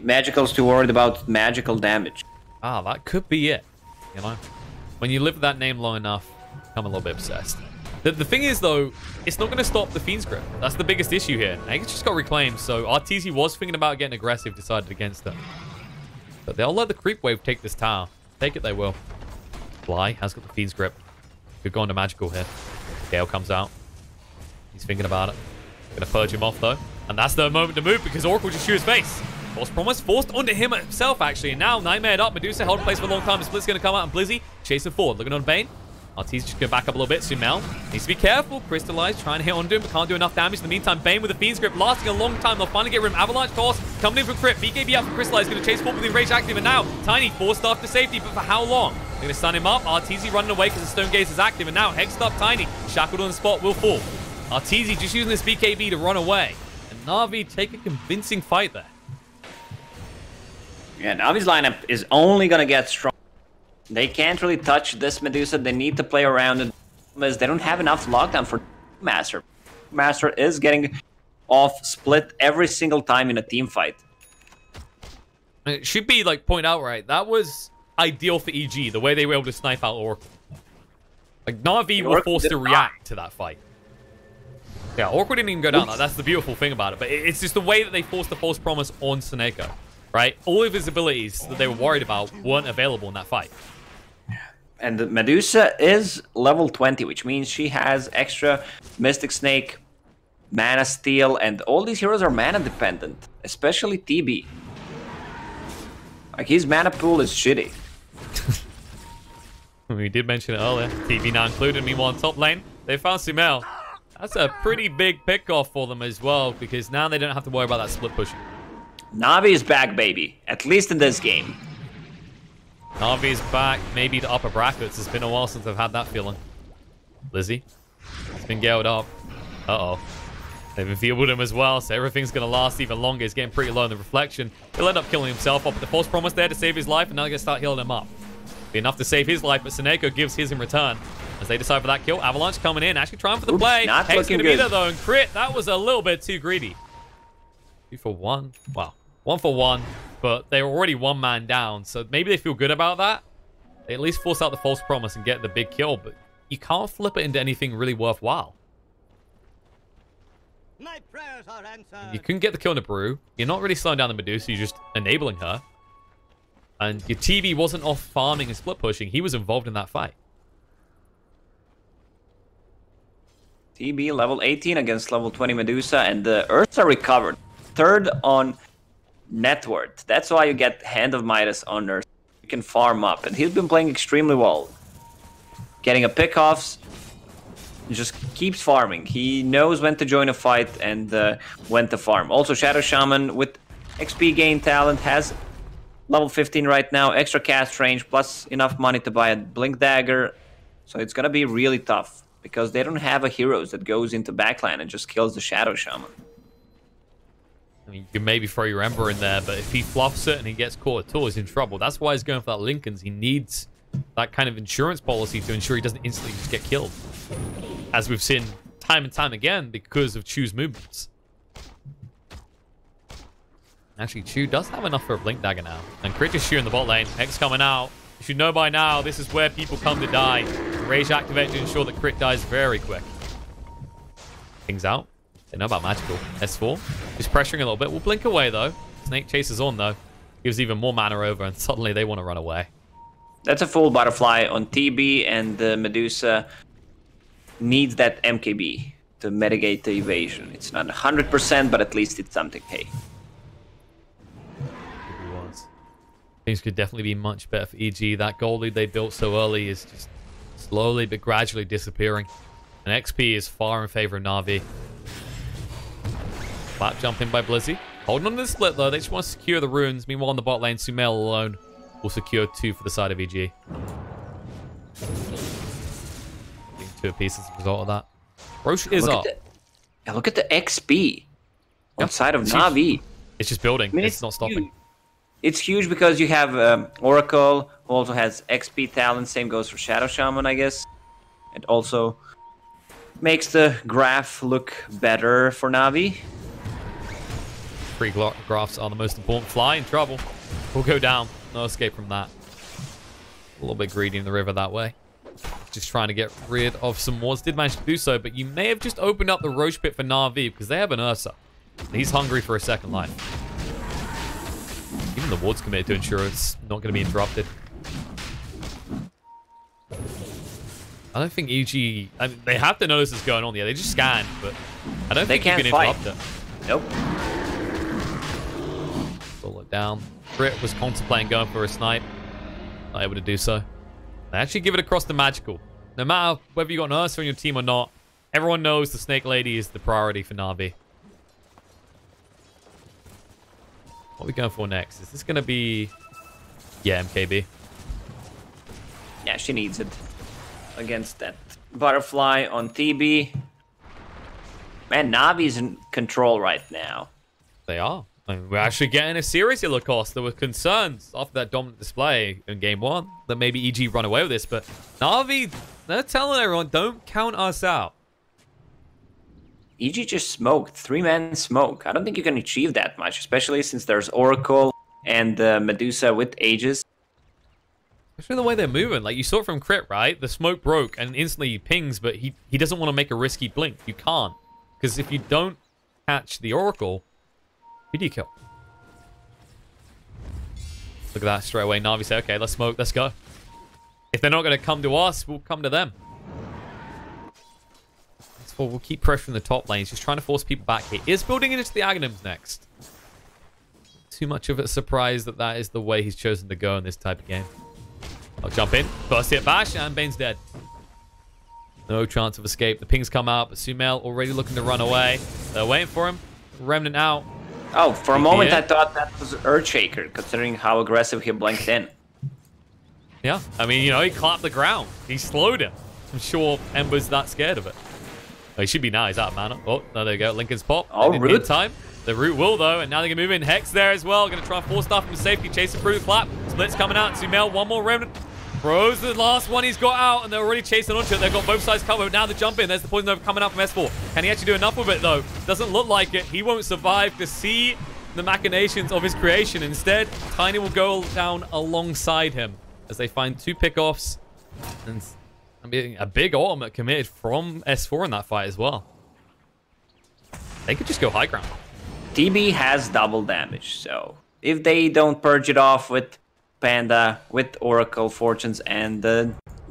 Magical's too worried about magical damage. Ah, that could be it. You know, when you live with that name long enough, I'm a little bit obsessed. The thing is, though, it's not going to stop the Fiend's Grip. That's the biggest issue here. Aegis just got reclaimed, so RTZ was thinking about getting aggressive, decided against it. But they'll let the creep wave take this tower. Take it, they will. Fly has got the Fiend's Grip. Could go on to Magical here. Gale comes out. He's thinking about it. Gonna purge him off, though. And that's the moment to move, because Oracle just shoot his face. False Promise forced onto him himself, actually. And now, Nightmare up. Medusa held in place for a long time. Split's gonna come out, and Blizzy chasing forward. Looking on Bane. RT's just gonna back up a little bit. Sumail needs to be careful. Crystallize, trying to hit onto him, but can't do enough damage. In the meantime, Bane with the Fiend's Grip lasting a long time. They'll finally get rid of him. Avalanche toss coming in for crit. BKB up for Crystallize, gonna chase forward with the Enrage active, and now Tiny forced off to safety, but for how long? They're gonna stun him up. RTZ running away because the Stone Gaze is active, and now Hexed up Tiny, shackled on the spot, will fall. RTZ just using this BKB to run away, and Na'Vi take a convincing fight there. Yeah, Navi's lineup is only gonna get strong. They can't really touch this Medusa. They need to play around it. They don't have enough lockdown for Master. Master is getting off split every single time in a team fight. It should be like point out right. That was ideal for EG, the way they were able to snipe out Oracle. Like Na'Vi were forced to react to that fight. Yeah, Oracle didn't even go down. That's the beautiful thing about it. But it's just the way that they forced the False Promise on Seneko, right? All of his abilities that they were worried about weren't available in that fight. And the Medusa is level 20, which means she has extra Mystic Snake, Mana Steel, and all these heroes are mana dependent, especially TB. Like, his mana pool is shitty. We did mention it earlier. TB now included. Meanwhile, on top lane, they found Sumail. That's a pretty big pick-off for them as well, because now they don't have to worry about that split pushing. Na'Vi is back, baby. At least in this game. Na'Vi is back, maybe to upper brackets. It's been a while since I've had that feeling. Lizzie, he's been galed up. Uh-oh. They've enfeebled him as well, so everything's going to last even longer. He's getting pretty low in the reflection. He'll end up killing himself up with the False Promise there to save his life, and now they're going to start healing him up. Be enough to save his life, but Seneko gives his in return. As they decide for that kill, Avalanche coming in, actually trying for the play. Not Hex looking going to be good. there, though, and crit. That was a little bit too greedy. 2 for 1. Wow. 1 for 1, but they were already 1 man down, so maybe they feel good about that. They at least force out the false promise and get the big kill, but you can't flip it into anything really worthwhile. My prayers are answered. You couldn't get the kill on the Brew. You're not really slowing down the Medusa, you're just enabling her. And your TV wasn't off farming and split pushing. He was involved in that fight. TB level 18 against level 20 Medusa, and the Ursa recovered. 3rd on net worth. That's why you get Hand of Midas on Ursa. You can farm up, and he's been playing extremely well. Getting a pick-offs, just keeps farming. He knows when to join a fight and when to farm. Also, Shadow Shaman with XP gain talent has level 15 right now, extra cast range, plus enough money to buy a Blink Dagger. So it's gonna be really tough, because they don't have a heroes that goes into backline and just kills the Shadow Shaman. I mean, you can maybe throw your Ember in there, but if he fluffs it and he gets caught at all, he's in trouble. That's why he's going for that Lincoln's. He needs that kind of insurance policy to ensure he doesn't instantly just get killed. As we've seen time and time again because of Chu's movements. Actually, Chu does have enough for a Blink Dagger now. And crit is Chu in the bot lane. Hex coming out. You should know by now, this is where people come to die. Rage activate to ensure that crit dies very quick. Things out. They know about magical. S4. Just pressuring a little bit. We'll blink away, though. Snake chases on, though. Gives even more mana over, and suddenly they want to run away. That's a full butterfly on TB, and the Medusa needs that MKB to mitigate the evasion. It's not 100%, but at least it's something. Hey. Things could definitely be much better for EG. That gold lead they built so early is just slowly but gradually disappearing. And XP is far in favor of Na'Vi. Flat jump in by Blizzy. Holding on to the split, though. They just want to secure the runes. Meanwhile, on the bot lane, Sumail alone will secure 2 for the side of EG. Getting 2 apiece as a result of that. Roche is up. Look at the XP on side of Na'Vi. It's just building. I mean, it's not stopping. Huge. It's huge because you have Oracle, who also has XP talent. Same goes for Shadow Shaman, I guess. It also makes the graph look better for Na'Vi. 3 graphs are the most important. Fly in trouble. We'll go down. No escape from that. A little bit greedy in the river that way. Just trying to get rid of some wards. Did manage to do so, but you may have just opened up the Roche pit for Na'Vi because they have an Ursa. He's hungry for a second life. Even the ward's committed to ensure it's not going to be interrupted. I don't think EG... I mean, they have to know this is going on. Yeah, they just scanned, but I don't think you can interrupt it. Nope. Pull it down. Crit was contemplating going for a snipe. Not able to do so. They actually give it across the magical. No matter whether you got an Ursa on your team or not, everyone knows the Snake Lady is the priority for Na'Vi. What are we going for next? Is this going to be... Yeah, MKB. Yeah, she needs it. Against that butterfly on TB. Man, Navi's in control right now. They are. I mean, we're actually getting a serious healer cost. There were concerns after that dominant display in Game 1 that maybe EG run away with this, but Na'Vi, they're telling everyone, don't count us out. EG just smoked. 3-man smoke. I don't think you can achieve that much, especially since there's Oracle and Medusa with Aegis. Especially the way they're moving. Like, you saw it from Crit, right? The smoke broke and instantly he pings, but he doesn't want to make a risky blink. You can't. Because if you don't catch the Oracle, who do you kill? Look at that straight away. Na'Vi say, okay, let's smoke, let's go. If they're not going to come to us, we'll come to them. So we'll keep pressuring the top lanes, just trying to force people back here. Is building into the Aghanims next. Too much of a surprise that that is the way he's chosen to go in this type of game. I'll jump in. First hit bash, and Bane's dead. No chance of escape. The pings come out, but Sumail already looking to run away. They're waiting for him. Remnant out. Oh, for a moment I thought that was Earthshaker, considering how aggressive he blinked in. Yeah, I mean, you know, he clapped the ground. He slowed him. I'm sure Ember's that scared of it. Oh, he should be now. He's out of mana. Oh, no, there you go. Lincoln's pop. Oh, root time. The root will, though, and now they can move in. Hex there as well. Going to try and force stuff from safety. Chasing through the clap. Split's coming out. Sumail, one more remnant. Throws the last one he's got out, and they're already chasing onto it. They've got both sides covered. Now the jump in. There's the poison over coming out from S4. Can he actually do enough with it, though? Doesn't look like it. He won't survive to see the machinations of his creation. Instead, Tiny will go down alongside him as they find 2 pickoffs. And I mean, a big ultimate committed from S4 in that fight as well. They could just go high ground. TB has double damage, so if they don't purge it off with Panda, with Oracle, Fortunes, and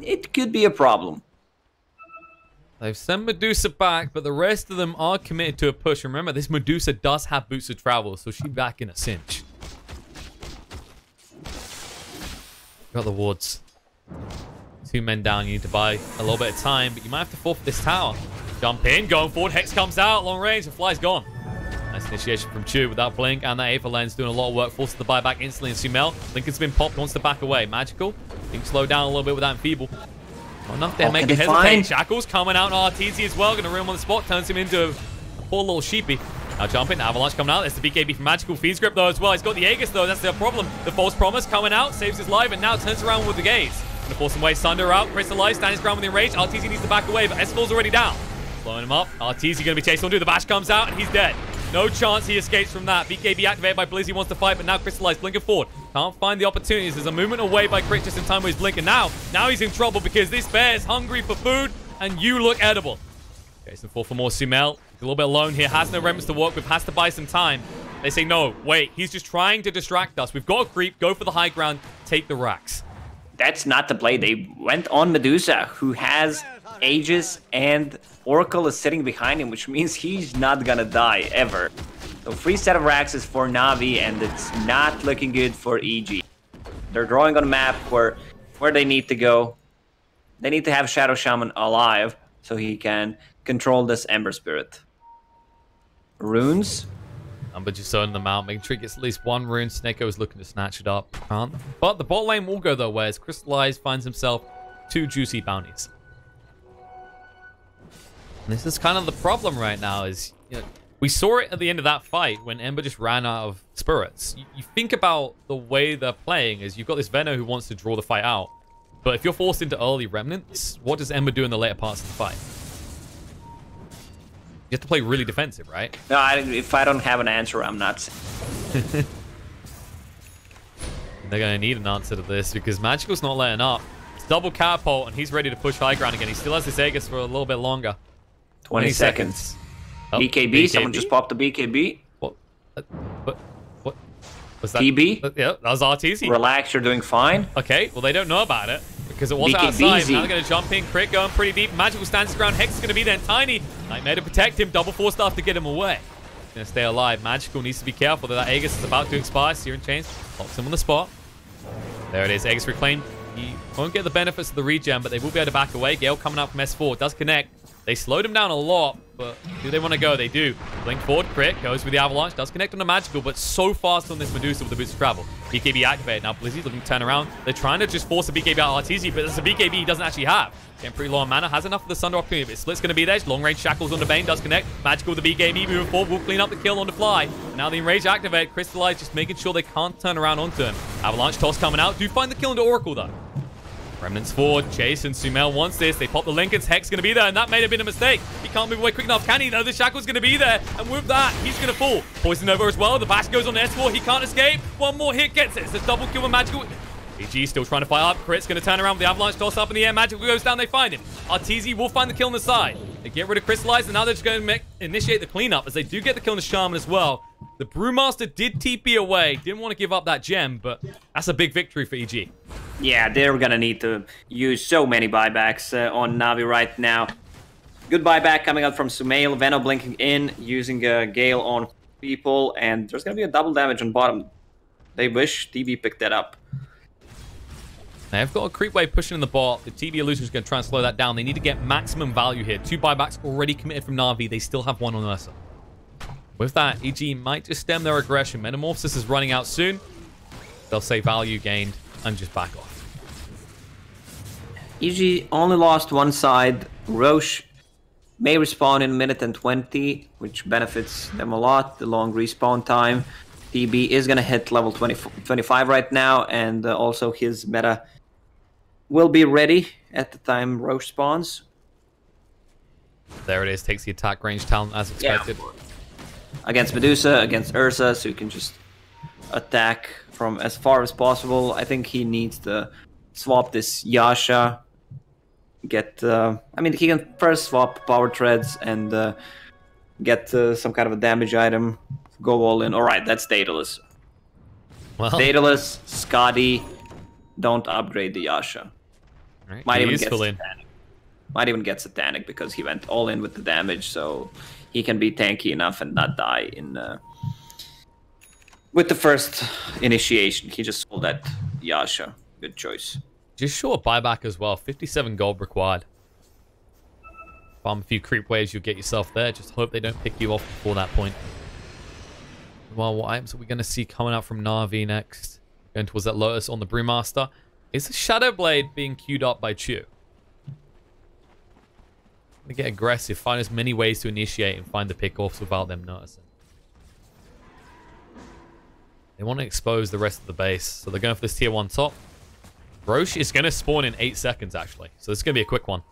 it could be a problem. They've sent Medusa back, but the rest of them are committed to a push. Remember, this Medusa does have boots of travel, so she's back in a cinch. Got the wards. 2 men down. You need to buy a little bit of time, but you might have to forfeit this tower. Jump in, going forward. Hex comes out, long range, and Fly's gone. Nice initiation from Chu without blink, and that Ava lens doing a lot of work, forces the buyback instantly. And Sumail, Lincoln's been popped, wants to back away. Magical, being slowed down a little bit with that Enfeeble. Not enough there, making hesitate. Shackles coming out on RTZ as well, going to room on the spot, turns him into a poor little sheepy. Now jumping, Avalanche coming out. There's the BKB from Magical. Fiend's Grip though as well. He's got the Aegis though, that's the problem. The False Promise coming out, saves his life, and now turns around with the gaze. Gonna force him away. Sunder out, Crystallize, standing his ground within range. RTZ needs to back away, but S4's already down. Blowing him up. RTZ gonna be chased onto. The bash comes out, and he's dead. No chance he escapes from that. BKB activated by Blizzy, wants to fight, but now Crystallize blinking forward. Can't find the opportunities. There's a movement away by Crit just in time with his blinking. Now he's in trouble because this bear is hungry for food, and you look edible. Jason fall for more Sumail. He's a little bit alone here. Has no remnants to work with. Has to buy some time. They say, no, wait. He's just trying to distract us. We've got to creep. Go for the high ground. Take the racks. That's not the play. They went on Medusa, who has Aegis, and Oracle is sitting behind him, which means he's not gonna die ever. So free set of racks is for Na'Vi, and it's not looking good for EG. They're drawing on a map where they need to go. They need to have Shadow Shaman alive so he can control this Ember Spirit. Runes. But just throwing them out, making sure he gets at least 1 rune. Sneko is looking to snatch it up. Can't. But the bot lane will go though, whereas Crystallize finds himself 2 juicy bounties. And this is kind of the problem right now is, you know, we saw it at the end of that fight when Ember just ran out of spirits. You think about the way they're playing is you've got this Veno who wants to draw the fight out. But if you're forced into early remnants, what does Ember do in the later parts of the fight? You have to play really defensive, right? No, if I don't have an answer, I'm not. They're going to need an answer to this because Magical's not letting up. It's double catapult and he's ready to push high ground again. He still has this Aegis for a little bit longer. 20 seconds. Oh, BKB. Someone just popped the BKB. What was that? TB? Yeah, that was RTZ. Relax, you're doing fine. Okay, well, they don't know about it because it was BKB outside. easy. Now they're going to jump in. Crit going pretty deep. Magical stands his ground. Hex is going to be there. Tiny. Nightmare to protect him. Double force staff to get him away. Going to stay alive. Magical needs to be careful that Aegis is about to expire. Searing Chains locks him on the spot. There it is. Aegis reclaimed. He won't get the benefits of the regen, but they will be able to back away. Gale coming out from S4. Does connect. They slowed him down a lot, but do they want to go? They do. Blink forward, Crit, goes with the Avalanche, does connect on the Magical, but so fast on this Medusa with the boots of travel. BKB activated. Now Blizzy looking to turn around. They're trying to just force a BKB out of RTZ, but there's a BKB he doesn't actually have. Getting pretty low on mana, has enough of the Sunder opportunity, but Split's going to be there. Long range Shackles on the Bane, does connect. Magical with the BKB moving forward, will clean up the kill on the fly. And now the Enrage activate, Crystallize just making sure they can't turn around onto him. Avalanche toss coming out. Do find the kill into Oracle though. Remnants forward. Chase and Sumail wants this. They pop the Lincoln's. Hex going to be there, and that may have been a mistake. He can't move away quick enough, can he? No, the Shackle's going to be there, and with that, he's going to fall. Poison over as well. The bash goes on S4. He can't escape. One more hit gets it. It's a double kill with Magical. PG still trying to fight up. Crit's going to turn around with the Avalanche toss up in the air. Magical goes down. They find him. RTZ will find the kill on the side. They get rid of Crystallize, and now they're just going to initiate the cleanup as they do get the kill on the Shaman as well. The Brewmaster did TP away. Didn't want to give up that gem, but that's a big victory for EG. Yeah, they're gonna need to use so many buybacks on Na'Vi right now. Good buyback coming out from Sumail. Veno blinking in, using a Gale on people, and there's gonna be a double damage on bottom. They wish TB picked that up. They've got a creep wave pushing in the bot. The TB illusion is going to try and slow that down. They need to get maximum value here. 2 buybacks already committed from Na'Vi. They still have 1 on Ursa. With that, EG might just stem their aggression. Metamorphosis is running out soon. They'll say value gained and just back off. EG only lost 1 side. Roche may respawn in a minute and 20, which benefits them a lot. The long respawn time. TB is going to hit level 25 right now, and also his meta will be ready at the time Roche spawns. There it is. Takes the attack range talent as expected. Yeah. Against Medusa, against Ursa, so you can just attack from as far as possible. I think he needs to swap this Yasha. Get, I mean, he can first swap power treads and get some kind of a damage item. Go all in. All right, that's Daedalus. Well, Daedalus, Skadi, don't upgrade the Yasha. right, Might even get useful Satanic. Might even get Satanic because he went all in with the damage, so he can be tanky enough and not die in with the first initiation. He just sold that Yasha. Good choice. Just short buyback as well. 57 gold required. Farm a few creep waves, you'll get yourself there. Just hope they don't pick you off before that point. Well, what items are we going to see coming out from Na'Vi next? Going towards that Lotus on the Brewmaster. Is the Shadow Blade being queued up by Chu? To get aggressive, find as many ways to initiate and find the pickoffs without them noticing. They want to expose the rest of the base, so they're going for this tier 1 top. Roche is going to spawn in 8 seconds, actually, so this is going to be a quick one.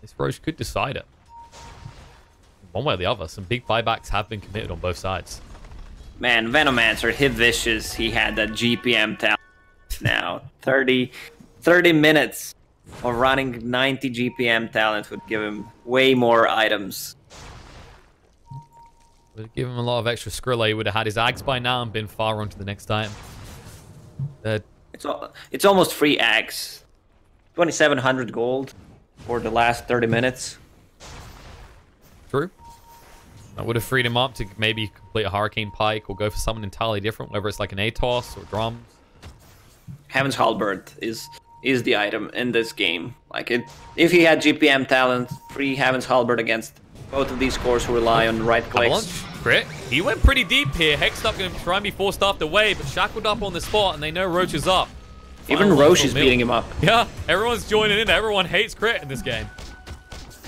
This Roche could decide it. One way or the other, some big buybacks have been committed on both sides. Man, Venomancer hit vicious. He had that GPM talent now. 30 minutes of running 90 GPM talent would give him way more items. Would give him a lot of extra Skrilla. He would have had his Ags by now and been far on to the next item. It's almost free Ags. 2,700 gold for the last 30 minutes. True. That would have freed him up to maybe complete a Hurricane Pike or go for something entirely different, whether it's like an Atos or drums. Heaven's Halberd is the item in this game. Like, if he had GPM talent, free Heaven's Halberd against both of these cores who rely on right clicks. Crit. He went pretty deep here. Hextop going to try and be forced off the way, but shackled up on the spot, and they know Roche is up. Even Roche is beating him up. Yeah, everyone's joining in. Everyone hates Crit in this game.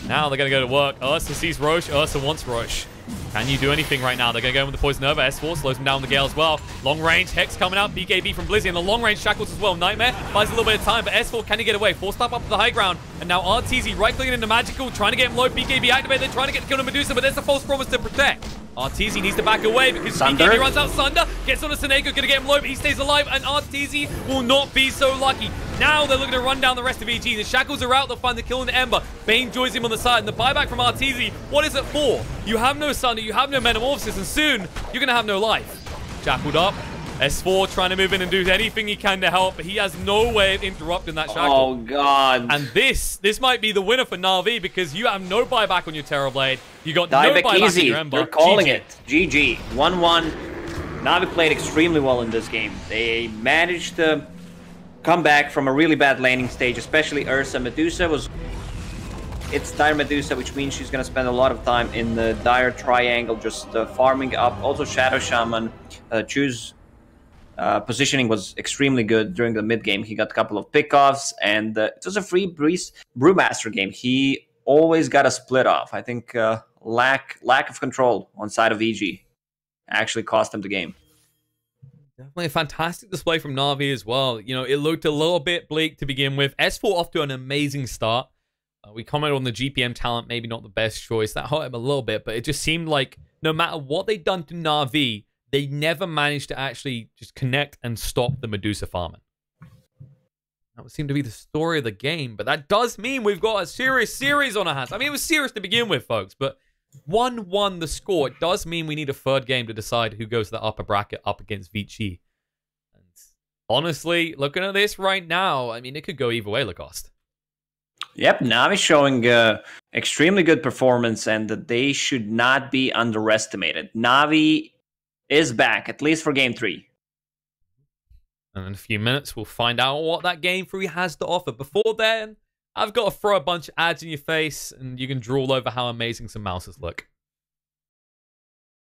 Now they're going to go to work. Ursa sees Roche. Ursa wants Roche. Can you do anything right now? They're going to go in with the Poison Nova. S4 slows him down with the Gale as well. Long range. Hex coming out. BKB from Blizzy. And the long range shackles as well. Nightmare buys a little bit of time. But S4, can he get away? Forced up to the high ground. And now RTZ right-clicking into Magical. Trying to get him low. BKB activated. They're trying to get the kill on Medusa. But there's a false promise to protect. RTZ needs to back away because BKB runs out. Sunder gets on a Senego. Going to get him low. But he stays alive. And RTZ will not be so lucky. Now they're looking to run down the rest of EG. The shackles are out. They'll find the kill in the Ember. Bane joins him on the side. And the buyback from RTZ. What is it for? You have no Sunder. You have no Metamorphosis. And soon, you're going to have no life. Shackled up. S4 trying to move in and do anything he can to help. But he has no way of interrupting that shackle. Oh, God. And this might be the winner for Na'Vi because you have no buyback on your Terrorblade. You got no buyback easy. on your Ember. You're calling GG. it. GG. 1-1. Na'Vi played extremely well in this game. They managed to come back from a really bad laning stage, especially Ursa. Medusa was... It's Dire Medusa, which means she's going to spend a lot of time in the Dire Triangle, just farming up. Also, Shadow Shaman. Chu's positioning was extremely good during the mid-game. He got a couple of pickoffs, and it was a free Brewmaster game. He always got a split off. I think lack of control on side of EG actually cost him the game. Definitely a fantastic display from Na'Vi as well. You know, it looked a little bit bleak to begin with. S4 off to an amazing start. We commented on the GPM talent, maybe not the best choice. That hurt him a little bit, but it just seemed like no matter what they'd done to Na'Vi, they never managed to actually just connect and stop the Medusa farming. That would seem to be the story of the game, but that does mean we've got a serious series on our hands. I mean, it was serious to begin with, folks, but 1-1 the score. It does mean we need a third game to decide who goes to the upper bracket up against Vincere. And honestly, looking at this right now, I mean, it could go either way, Lacoste. Yep, Na'Vi showing extremely good performance, and that they should not be underestimated. Na'Vi is back, at least for Game 3. And in a few minutes, we'll find out what that Game 3 has to offer. Before then, I've got to throw a bunch of ads in your face, and you can drool over how amazing some mouses look.